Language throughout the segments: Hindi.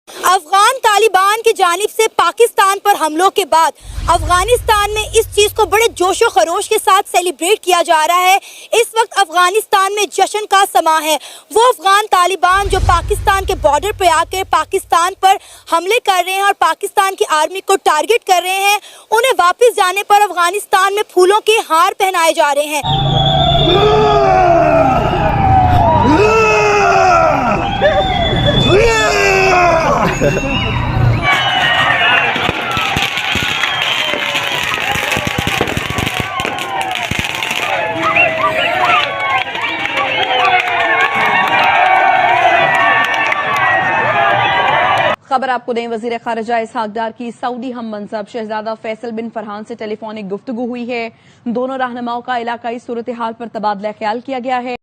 अफगान तालिबान की जानिब से पाकिस्तान पर हमलों के बाद अफगानिस्तान में इस चीज़ को बड़े जोशो खरोश के साथ सेलिब्रेट किया जा रहा है। इस वक्त अफगानिस्तान में जश्न का समा है। वो अफगान तालिबान जो पाकिस्तान के बॉर्डर पर आकर पाकिस्तान पर हमले कर रहे हैं और पाकिस्तान की आर्मी को टारगेट कर रहे हैं, उन्हें वापस जाने पर अफगानिस्तान में फूलों के हार पहनाए जा रहे हैं। खबर आपको दें, वजीर खारजा इसहाक डार की सऊदी हम मनसब शहजादा फैसल बिन फरहान से टेलीफोनिक गुफ्तगू हुई है। दोनों रहनुमाओं का इलाकाई सूरत हाल पर तबादला ख्याल किया गया है।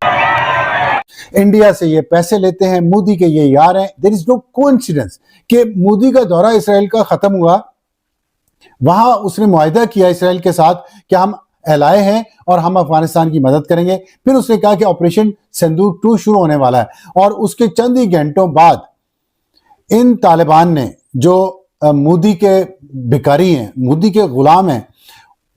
इंडिया से ये पैसे लेते हैं, मोदी के ये यार हैं। देयर इज नो कोइंसिडेंस कि मोदी का दौरा इसराइल का खत्म हुआ, वहां उसने मुआहिदा किया इसराइल के साथ कि हम एलाए हैं और हम अफगानिस्तान की मदद करेंगे। फिर उसने कहा कि ऑपरेशन सिंदूर 2 शुरू होने वाला है और उसके चंद ही घंटों बाद इन तालिबान ने, जो मोदी के भिखारी हैं, मोदी के गुलाम हैं,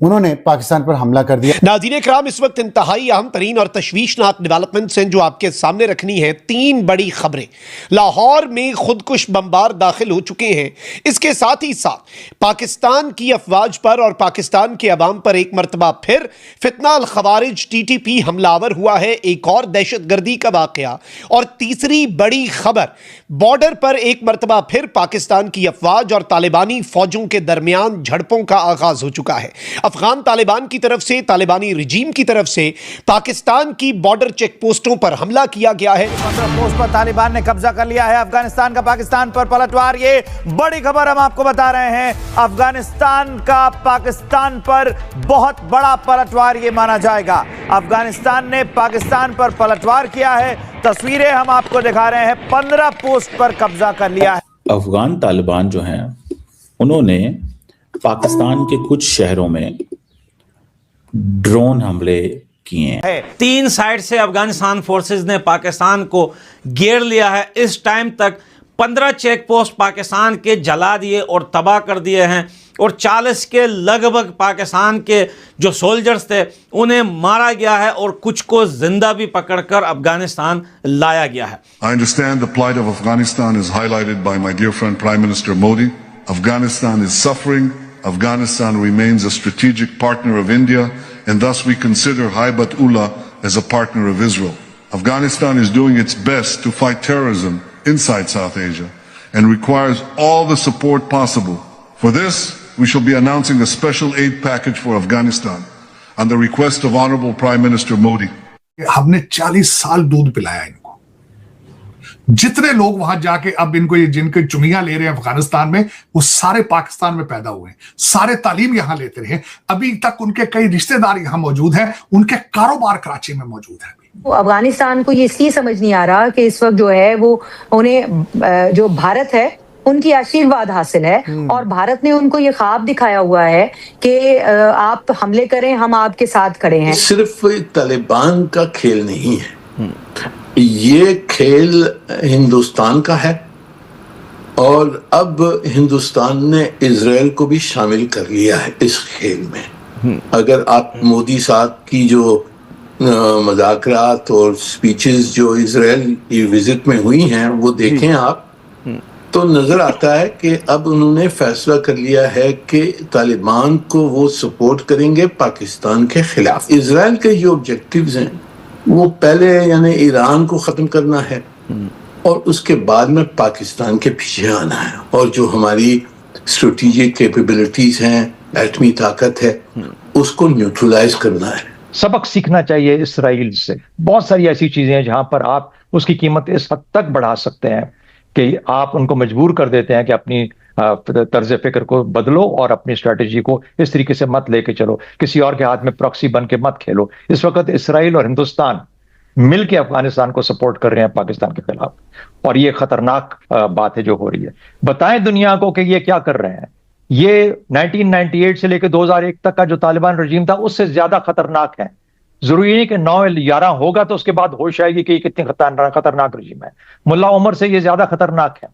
उन्होंने पाकिस्तान पर हमला कर दिया। नाज़रीन इकराम, इस वक्त इंतहाई अहम तरीन और तशवीशनाक डेवलपमेंट्स हैं जो आपके सामने रखनी है। 3 बड़ी खबरें। लाहौर में खुदकुश बमबार दाखिल हो चुके हैं। इसके साथ ही साथ पाकिस्तान की अफवाज पर और पाकिस्तान के अवाम पर एक मरतबा फिर फितना अल खवारिज TTP हमलावर हुआ है, एक और दहशतगर्दी का वाकया। और तीसरी बड़ी खबर, बॉर्डर पर एक मरतबा फिर पाकिस्तान की अफवाज और तालिबानी फौजों के दरमियान झड़पों का आगाज हो चुका है। अफगान तालिबान की तरफ से, तालिबानी रिजीम की तरफ से पाकिस्तान की बॉर्डर चेक पोस्टों पर हमला किया गया है। पोस्ट पर तालिबान ने कब्जा कर लिया है। अफगानिस्तान का पाकिस्तान पर पलटवार, ये बड़ी खबर हम आपको बता रहे हैं। अफगानिस्तान का पाकिस्तान पर बहुत बड़ा पलटवार ये माना जाएगा। अफगानिस्तान ने पाकिस्तान पर पलटवार किया है। तस्वीरें हम आपको दिखा रहे हैं। 15 पोस्ट पर कब्जा कर लिया है। अफगान तालिबान जो हैं, उन्होंने पाकिस्तान के कुछ शहरों में ड्रोन हमले किए हैं। 3 साइड से अफगानिस्तान फोर्सेस ने पाकिस्तान को घेर लिया है। इस टाइम तक 15 चेक पोस्ट पाकिस्तान के जला दिए और तबाह कर दिए हैं और 40 के लगभग पाकिस्तान के जो सोल्जर्स थे उन्हें मारा गया है और कुछ को जिंदा भी पकड़कर अफगानिस्तान लाया गया है। I understand the plight of Afghanistan is highlighted by my dear friend Prime Minister Modi. Afghanistan is suffering. Afghanistan remains a strategic partner of India, and thus we consider Haybat-ullah as a partner of Israel. Afghanistan is doing its best to fight terrorism inside South Asia and requires all the support possible. For this, we shall be announcing a special aid package for Afghanistan on the request of Honorable Prime Minister Modi. हमने 40 साल दूध पिलाया इनको। जितने लोग वहां जाके अब इनको ये जिनके चुनिया ले रहे हैं अफगानिस्तान में, वो सारे पाकिस्तान में पैदा हुए हैं, सारे तालीम यहां लेते रहे। अभी तक उनके कई रिश्तेदार यहां मौजूद हैं, उनके कारोबार कराची में मौजूद है। अफगानिस्तान को ये इसलिए समझ नहीं आ रहा कि इस वक्त जो है वो उन्हें जो भारत है उनकी आशीर्वाद हासिल है और भारत ने उनको ये ख्वाब दिखाया हुआ है कि आप हमले करें, हम आपके साथ खड़े हैं। सिर्फ तालिबान का खेल नहीं है, ये खेल हिंदुस्तान का है और अब हिंदुस्तान ने इजराइल को भी शामिल कर लिया है इस खेल में। अगर आप मोदी साहब की जो मुज़ाकरात और स्पीचेस जो इजराइल की विजिट में हुई हैं वो देखें आप, तो नजर आता है कि अब उन्होंने फैसला कर लिया है कि तालिबान को वो सपोर्ट करेंगे पाकिस्तान के खिलाफ। इजराइल के जो ऑब्जेक्टिव्स हैं वो पहले यानी ईरान को खत्म करना है और उसके बाद में पाकिस्तान के पीछे आना है और जो हमारी स्ट्रेटेजिक कैपेबिलिटीज हैं, एटमी ताकत है, उसको न्यूट्रलाइज करना है। सबक सीखना चाहिए इसराइल से। बहुत सारी ऐसी चीजें हैं जहां पर आप उसकी कीमत इस हद तक बढ़ा सकते हैं कि आप उनको मजबूर कर देते हैं कि अपनी तर्ज फिक्र को बदलो और अपनी स्ट्रेटेजी को इस तरीके से मत लेके चलो, किसी और के हाथ में प्रॉक्सी बन के मत खेलो। इस वक्त इसराइल और हिंदुस्तान मिलके अफगानिस्तान को सपोर्ट कर रहे हैं पाकिस्तान के खिलाफ और ये खतरनाक बात है जो हो रही है। बताएं दुनिया को कि ये क्या कर रहे हैं। ये 1998 से लेकर 2001 तक का जो तालिबान रजीम था उससे ज्यादा खतरनाक है। जरूरी नहीं कि 9/11 होगा तो उसके बाद होश आएगी कि ये कितनी खतरनाक रजीम है। मुल्ला उमर से ये ज्यादा खतरनाक है।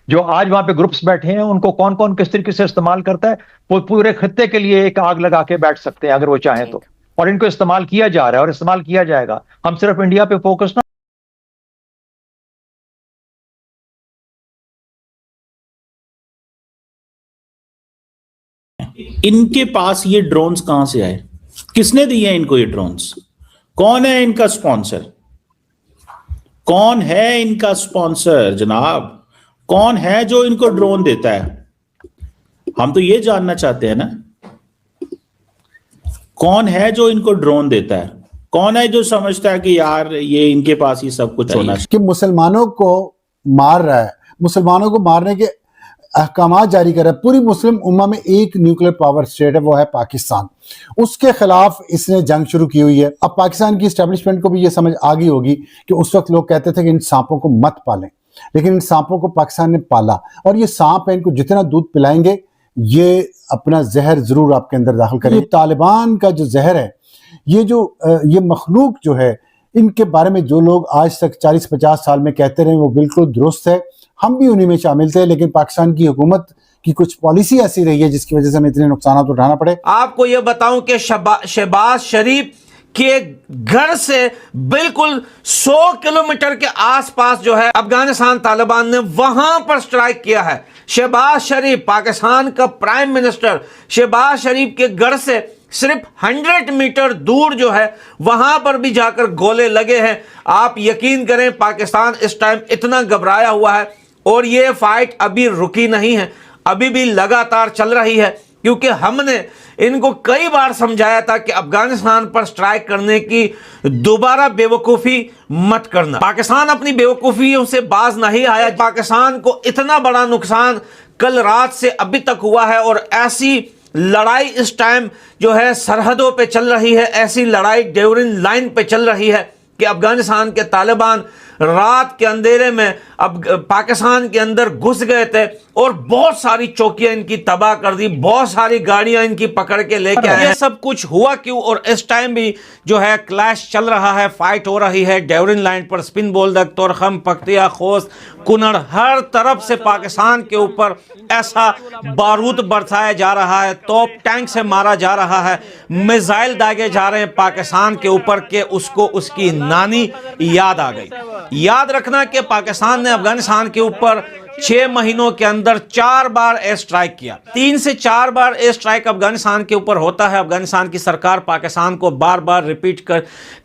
जो आज वहां पे ग्रुप्स बैठे हैं उनको कौन कौन किस तरीके से इस्तेमाल करता है, वो पूरे खत्ते के लिए एक आग लगा के बैठ सकते हैं अगर वो चाहें तो। और इनको इस्तेमाल किया जा रहा है और इस्तेमाल किया जाएगा। हम सिर्फ इंडिया पे फोकस ना इनके पास ये ड्रोन्स कहां से आए? किसने दिए इनको ये ड्रोन्स? कौन है इनका स्पॉन्सर? कौन है इनका स्पॉन्सर जनाब? कौन है जो इनको ड्रोन देता है? हम तो ये जानना चाहते हैं ना, कौन है जो इनको ड्रोन देता है? कौन है जो समझता है कि यार ये इनके पास ही सब कुछ होना चाहिए? कि मुसलमानों को मार रहा है, मुसलमानों को मारने के अहकाम जारी कर रहा है। पूरी मुस्लिम उम्मा में एक न्यूक्लियर पावर स्टेट है, वो है पाकिस्तान। उसके खिलाफ इसने जंग शुरू की हुई है। अब पाकिस्तान की इस्टेब्लिशमेंट को भी ये समझ आ गई होगी कि उस वक्त लोग कहते थे कि इन सांपों को मत पालें, लेकिन इन सांपों को पाकिस्तान ने पाला। और ये सांप है, इनको जितना दूध पिलाएंगे ये अपना जहर जरूर आपके अंदर दाखिल करें। तालिबान का जो जहर है, ये मखलूक जो है, इनके बारे में जो लोग आज तक 40-50 साल में कहते रहे वो बिल्कुल दुरुस्त है। हम भी उन्हीं में शामिल थे, लेकिन पाकिस्तान की हुकूमत की कुछ पॉलिसी ऐसी रही है जिसकी वजह से हमें इतने नुकसान उठाना पड़े। आपको यह बताऊं कि शहबाज शरीफ के घर से बिल्कुल 100 किलोमीटर के आसपास जो है अफगानिस्तान तालिबान ने वहां पर स्ट्राइक किया है। शहबाज शरीफ, पाकिस्तान का प्राइम मिनिस्टर, शहबाज शरीफ के घर से सिर्फ 100 मीटर दूर जो है वहां पर भी जाकर गोले लगे हैं। आप यकीन करें, पाकिस्तान इस टाइम इतना घबराया हुआ है और ये फाइट अभी रुकी नहीं है, अभी भी लगातार चल रही है। क्योंकि हमने इनको कई बार समझाया था कि अफगानिस्तान पर स्ट्राइक करने की दोबारा बेवकूफ़ी मत करना। पाकिस्तान अपनी बेवकूफ़ियों से बाज नहीं आया। पाकिस्तान को इतना बड़ा नुकसान कल रात से अभी तक हुआ है और ऐसी लड़ाई इस टाइम जो है सरहदों पे चल रही है, ऐसी लड़ाई ड्यूरिंग लाइन पे चल रही है कि अफगानिस्तान के तालिबान रात के अंधेरे में अब पाकिस्तान के अंदर घुस गए थे और बहुत सारी चौकियां इनकी तबाह कर दी, बहुत सारी गाड़ियां इनकी पकड़ के लेके आए। ये सब कुछ हुआ क्यों? और इस टाइम भी जो है क्लैश चल रहा है, फाइट हो रही है ड्यूरिंग लाइन पर। स्पिन बोल्दक, तोरखम, पख्तिया, खोस्त, कुनड़, हर तरफ से पाकिस्तान के ऊपर ऐसा बारूद बरसाया जा रहा है, तोप टैंक से मारा जा रहा है, मिसाइल दागे जा रहे हैं पाकिस्तान के ऊपर के उसको उसकी नानी याद आ गई। याद रखना कि पाकिस्तान ने अफगानिस्तान के ऊपर 6 महीनों के अंदर 4 बार एयर स्ट्राइक किया। 3 से 4 बार एयर स्ट्राइक अफगानिस्तान के ऊपर होता है। अफगानिस्तान की सरकार पाकिस्तान को बार बार रिपीट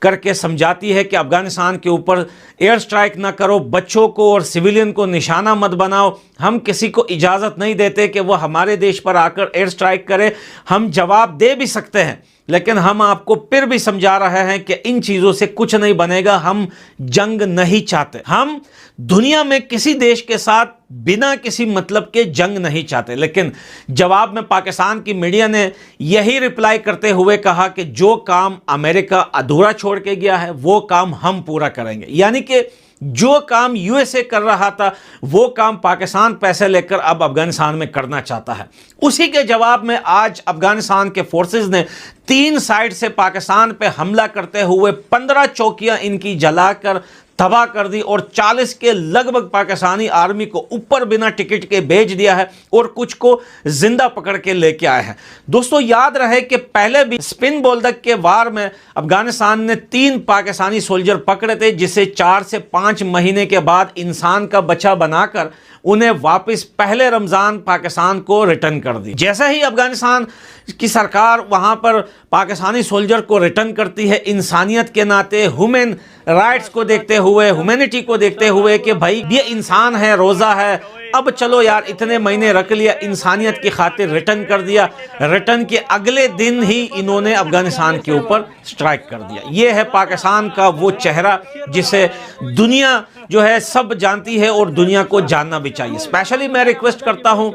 करके समझाती है कि अफगानिस्तान के ऊपर एयर स्ट्राइक ना करो, बच्चों को और सिविलियन को निशाना मत बनाओ। हम किसी को इजाज़त नहीं देते कि वो हमारे देश पर आकर एयर स्ट्राइक करे। हम जवाब दे भी सकते हैं, लेकिन हम आपको फिर भी समझा रहे हैं कि इन चीज़ों से कुछ नहीं बनेगा। हम जंग नहीं चाहते। हम दुनिया में किसी देश के साथ बिना किसी मतलब के जंग नहीं चाहते। लेकिन जवाब में पाकिस्तान की मीडिया ने यही रिप्लाई करते हुए कहा कि जो काम अमेरिका अधूरा छोड़ के गया है वो काम हम पूरा करेंगे। यानी कि जो काम यूएसए कर रहा था वो काम पाकिस्तान पैसे लेकर अब अफगानिस्तान में करना चाहता है। उसी के जवाब में आज अफगानिस्तान के फोर्सेस ने 3 साइड से पाकिस्तान पे हमला करते हुए 15 चौकियां इनकी जलाकर तबाह कर दी और 40 के लगभग पाकिस्तानी आर्मी को ऊपर बिना टिकट के भेज दिया है और कुछ को जिंदा पकड़ के लेके आए हैं। दोस्तों याद रहे कि पहले भी स्पिन बोल्दक के वार में अफगानिस्तान ने 3 पाकिस्तानी सोल्जर पकड़े थे, जिसे 4 से 5 महीने के बाद इंसान का बच्चा बनाकर उन्हें वापस पहले रमज़ान पाकिस्तान को रिटर्न कर दी। जैसे ही अफगानिस्तान की सरकार वहां पर पाकिस्तानी सोल्जर को रिटर्न करती है, इंसानियत के नाते, ह्यूमन राइट्स को देखते हुए, ह्यूमैनिटी को देखते हुए कि भाई ये इंसान है, रोज़ा है, अब चलो यार इतने महीने रख लिया, इंसानियत की खातिर रिटर्न कर दिया। रिटर्न के अगले दिन ही इन्होंने अफगानिस्तान के ऊपर स्ट्राइक कर दिया। ये है पाकिस्तान का वो चेहरा जिसे दुनिया जो है सब जानती है और दुनिया को जानना भी चाहिए। स्पेशली मैं रिक्वेस्ट करता हूं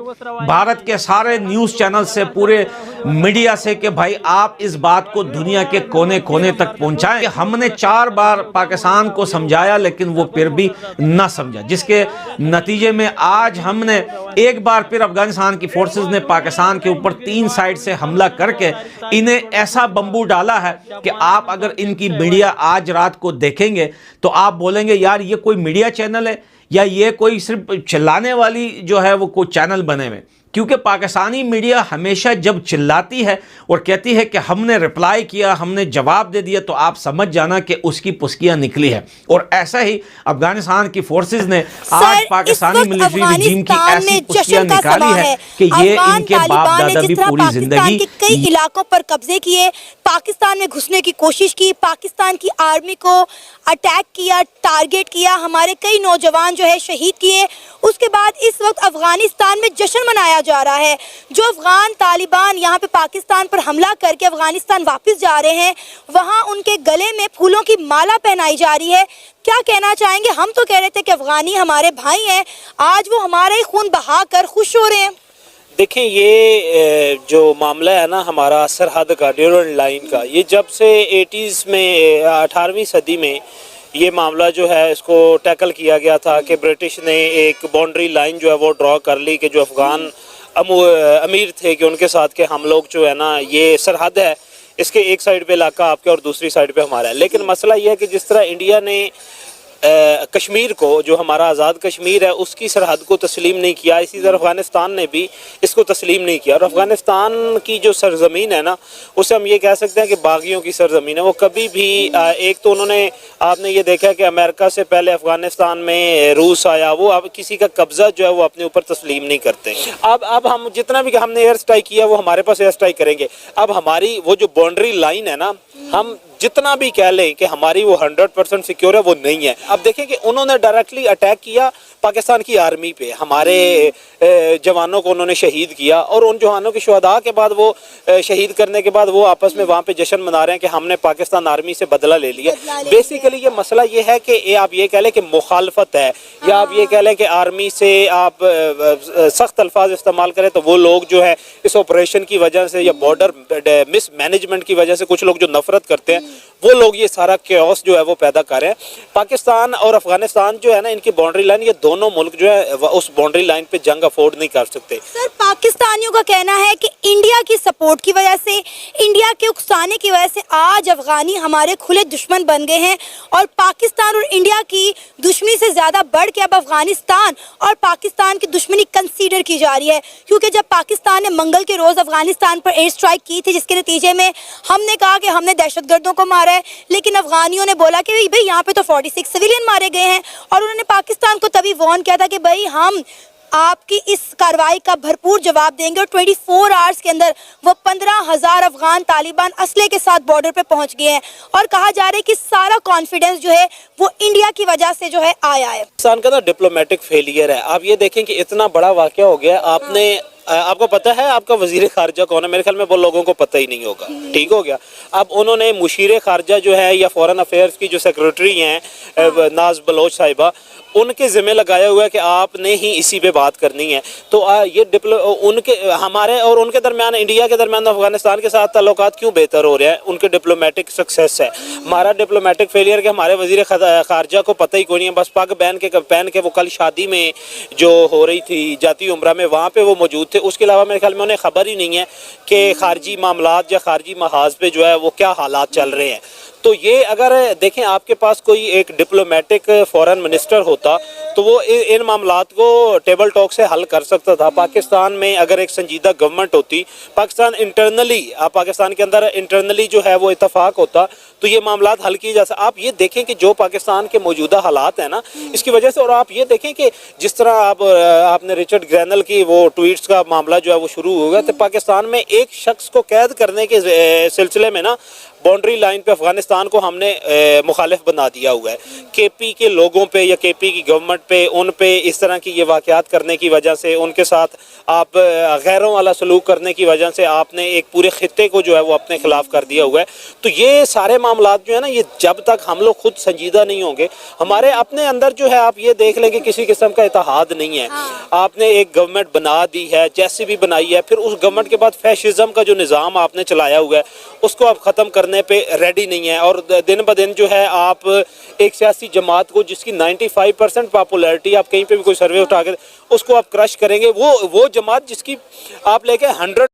भारत के सारे न्यूज़ चैनल से, पूरे मीडिया से कि भाई आप इस बात को दुनिया के कोने कोने तक पहुंचाएं। हमने 4 बार पाकिस्तान को समझाया लेकिन वो फिर भी ना समझा, जिसके नतीजे में आज हमने एक बार फिर अफगानिस्तान की फोर्सेस ने पाकिस्तान के ऊपर 3 साइड से हमला करके इन्हें ऐसा बम्बू डाला है कि आप अगर इनकी मीडिया आज रात को देखेंगे तो आप बोलेंगे यार ये कोई मीडिया चैनल है, या ये कोई सिर्फ चिल्लाने वाली जो है वो कोई चैनल बने हुए? क्योंकि पाकिस्तानी मीडिया हमेशा जब चिल्लाती है और कहती है कि हमने रिप्लाई किया, हमने जवाब दे दिया, तो आप समझ जाना कि उसकी पुस्कियां निकली है। और ऐसा ही अफगानिस्तान की फोर्सेस ने आज पाकिस्तानी मिलिट्री रिजीम की ऐसी पुस्कियां निकाली है कि ये इनके बाप दादा भी पूरी जिंदगी कई इलाकों पर कब्जे किए, पाकिस्तान में घुसने की कोशिश की, पाकिस्तान की आर्मी को अटैक किया, टारगेट किया, हमारे कई नौजवान जो है शहीद किए। उसके बाद इस वक्त अफगानिस्तान में जश्न मनाया जा रहा है। जो अफगान तालिबान यहाँ पे पाकिस्तान पर हमला करके अफगानिस्तान वापस जा रहे हैं, वहाँ उनके गले में फूलों की माला पहनाई जा रही है। क्या कहना चाहेंगे? हम तो कह रहे थे कि अफगानी हमारे भाई हैं, आज वो हमारा ही खून बहाकर खुश हो रहे हैं। देखें, ये जो मामला है ना हमारा सरहद का, ड्यूरल लाइन का, ये जब से 80s में 18वीं सदी में ये मामला जो है इसको टैकल किया गया था कि ब्रिटिश ने एक बाउंड्री लाइन जो है वो ड्रॉ कर ली कि जो अफगान अमीर थे कि उनके साथ के हम लोग जो है ना, ये सरहद है, इसके एक साइड पे इलाका आपके और दूसरी साइड पे हमारा है। लेकिन मसला ये है कि जिस तरह इंडिया ने कश्मीर को, जो हमारा आज़ाद कश्मीर है, उसकी सरहद को तस्लीम नहीं किया, इसी तरह अफ़गानिस्तान ने भी इसको तस्लीम नहीं किया। और अफ़गानिस्तान की जो सरज़मीन है ना, उसे हम ये कह सकते हैं कि बागियों की सरज़मीन है। वो कभी भी एक तो उन्होंने, आपने ये देखा कि अमेरिका से पहले अफ़गानिस्तान में रूस आया, वो अब किसी का कब्ज़ा जो है वो अपने ऊपर तस्लीम नहीं करते। अब हम जितना भी हमने एयर स्ट्राइक किया वो हमारे पास एयर स्ट्राइक करेंगे। अब हमारी वो जो बाउंड्री लाइन है ना, हम जितना भी कह लें कि हमारी वो 100% सिक्योर है, वो नहीं है। अब देखें कि उन्होंने डायरेक्टली अटैक किया पाकिस्तान की आर्मी पे, हमारे जवानों को उन्होंने शहीद किया, और उन जवानों के शुहदा के बाद वो शहीद करने के बाद वो आपस में वहाँ पे जश्न मना रहे हैं कि हमने पाकिस्तान आर्मी से बदला ले लिया। बेसिकली ये मसला ये है कि आप ये कह लें कि मुखालफत है, या आप ये कह लें कि आर्मी से आप सख्त अल्फाज इस्तेमाल करें, तो वो लोग जो है इस ऑपरेशन की वजह से या बॉर्डर मिस मैनेजमेंट की वजह से कुछ लोग जो नफरत करते हैं, वो लोग ये सारा क्योस जो है वो पैदा कर रहे हैं। पाकिस्तान और अफगानिस्तान जो है ना, इनकी बाउंड्री लाइन, ये दोनों मुल्क जो है उस बाउंड्री लाइन पे जंग अफोर्ड नहीं कर सकते। सर, पाकिस्तानियों का कहना है कि इंडिया की सपोर्ट की वजह से, इंडिया के उकसाने की वजह से आज अफगानी हमारे खुले दुश्मन बन गए हैं, और पाकिस्तान और इंडिया की दुश्मनी से ज़्यादा बढ़ के अब अफगानिस्तान और पाकिस्तान की दुश्मनी कंसीडर की जा रही है। क्योंकि जब पाकिस्तान ने मंगल के रोज़ अफगानिस्तान पर एयर स्ट्राइक की थी, जिसके नतीजे में हमने कहा कि हमने दहशतगर्दों को मारा है, लेकिन अफगानियों ने बोला कि भाई यहाँ पे तो 46 सिविलियन मारे गए हैं, और उन्होंने पाकिस्तान को तभी वार्न किया था कि भाई हम आपकी इस कार्रवाई का भरपूर जवाब देंगे। और 24 आवर्स के अंदर वो 15,000 अफगान तालिबान असले के साथ बॉर्डर पे पहुंच गए हैं, और कहा जा रहा है कि सारा कॉन्फिडेंस जो है वो इंडिया की वजह से जो है आया है। पाकिस्तान का ना डिप्लोमेटिक फेलियर है। आप ये देखें कि इतना बड़ा वाकया हो गया, आपको पता है आपका वजीर खारजा कौन है? मेरे ख्याल में वो लोगों को पता ही नहीं होगा। ठीक हो गया। अब उन्होंने मुशीर खारजा जो है, या फॉरेन अफेयर्स की जो सेक्रेटरी हैं नाज बलोच साहिबा, उनके ज़िम्मे लगाया हुआ है कि आपने ही इसी पे बात करनी है। तो ये उनके, हमारे और उनके दरमियान, इंडिया के दरमियान अफगानिस्तान के साथ ताल्लुकात क्यों बेहतर हो रहे हैं? उनके डिप्लोमेटिक सक्सेस है। हमारा डिप्लोमेटिक फेलियर के हमारे वजीर खारजा को पता ही कोई नहीं है। बस पग पहन के वो कल शादी में जो हो रही थी जाती उम्रा में, वहाँ पे वो मौजूद थे। उसके अलावा मेरे ख्याल में उन्हें खबर ही नहीं है कि खारजी मामलात या खारजी महाज पे जो है वो क्या हालात चल रहे हैं। तो ये अगर देखें, आपके पास कोई एक डिप्लोमेटिक फॉरेन मिनिस्टर होता तो वो इन मामलात को टेबल टॉक से हल कर सकता था। पाकिस्तान में अगर एक संजीदा गवर्नमेंट होती, पाकिस्तान के अंदर इंटरनली जो है वो इत्तेफाक होता, तो ये मामलात हल किए जा सकते। आप ये देखें कि जो पाकिस्तान के मौजूदा हालात हैं ना, इसकी वजह से, और आप ये देखें कि जिस तरह आपने रिचर्ड ग्रैनल की वो ट्वीट्स का मामला जो है वो शुरू हो गया, तो पाकिस्तान में एक शख्स को कैद करने के सिलसिले में ना बाउंड्री लाइन पे अफगानिस्तान को हमने मुखालिफ बना दिया हुआ है। केपी के लोगों पे या केपी की गवर्नमेंट पे, उन पे इस तरह की ये वाक़यात करने की वजह से, उनके साथ आप गैरों वाला सलूक करने की वजह से आपने एक पूरे खित्ते को जो है वो अपने खिलाफ कर दिया हुआ है। तो ये सारे मामलात जो है ना, ये जब तक हम लोग खुद संजीदा नहीं होंगे, हमारे अपने अंदर जो है, आप ये देख लें कि किसी किस्म का इत्तेहाद नहीं है। आपने एक गवर्नमेंट बना दी है, जैसी भी बनाई है, फिर उस गवर्नमेंट के बाद फैशिज्म का जो निज़ाम आपने चलाया हुआ है उसको आप ख़त्म करने पे रेडी नहीं है। और दिन ब दिन जो है आप एक सियासी जमात को जिसकी 95% पॉपुलैरिटी, आप कहीं पे भी कोई सर्वे उठा कर उसको आप क्रश करेंगे, वो जमात जिसकी आप लेके 100